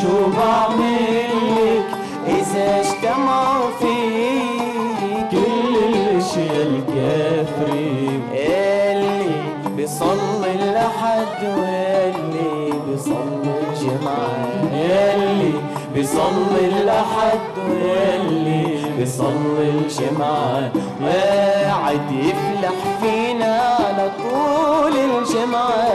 شو بعملك إذا اجتمعوا فيك كل الأشياء الكافرين. اللي بيصلي الأحد واللي بيصلي الجمعة، اللي بيصلي الأحد واللي بيصلي الجمعة، قاعد يفلح فينا على طول الجمعة.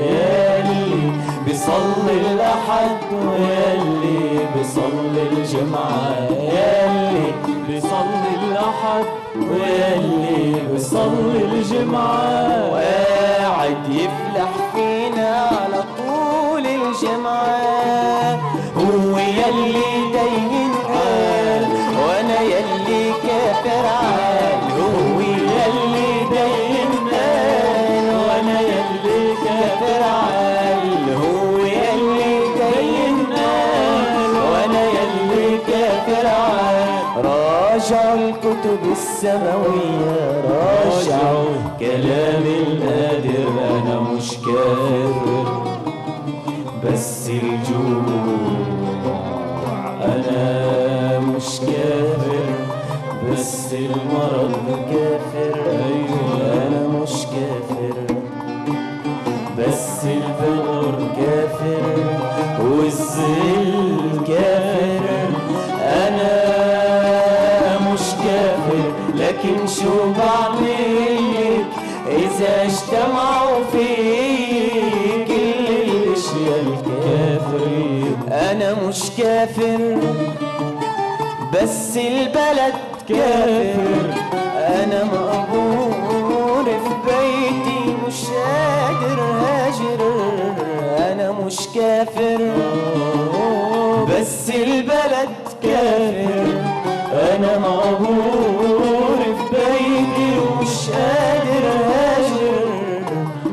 يلي بيصلي الأحد واللي بيصلي الجمعة، يلي بيصلي الأحد واللي بيصلي الجمعة، وقاعد يفلح فينا على طول الجمعة. هو يلي دين قال وانا يلي كافر عال، هو يلي دين قال وانا يلي كافر عال، هو يلي دين قال وانا يلي كافر عال. راجعوا الكتب السماوية، راجعوا كلام القادر، انا مش كافر بس الجوع، أنا مش كافر بس المرض كافر. أيوة أنا مش كافر بس الفقر كافر والذل كافر. أنا مش كافر لكن شو بعملك إذا اجتمعوا فيك كل الأشياء الكافرين. أنا مش كافر بس البلد كافر، أنا مقبور في بيتي مش قادر هاجر. أنا مش كافر بس البلد كافر، أنا مقبور في بيتي ومش قادر هاجر.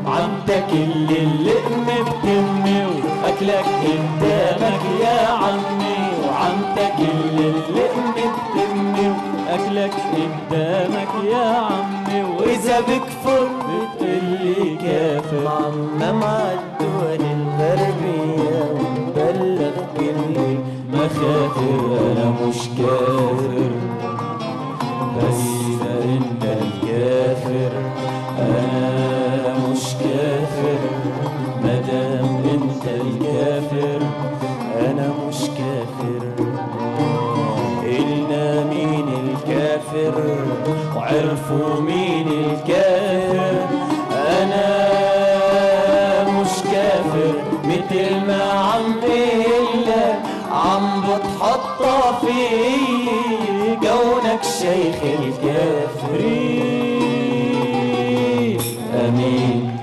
عم تاكل اللقمة بتمي وأكلك قدامك يا عمي، وعم تاكل اللقمة بتمي وأكلك قدامك يا عمي، وإذا بكفر بتقلي كافر. معمم عالدول الغربية ومبلغ كل مخاطر، أنا مش كافر بس انت الكافر. انا مش كافر مادام انت الكافر، انا مش كافر. قلنا مين الكافر وعرفوا مين الكافر. انا مش كافر مثل ما عم قلك، عم بتحطى في كونك شيخ الكافرين. امين.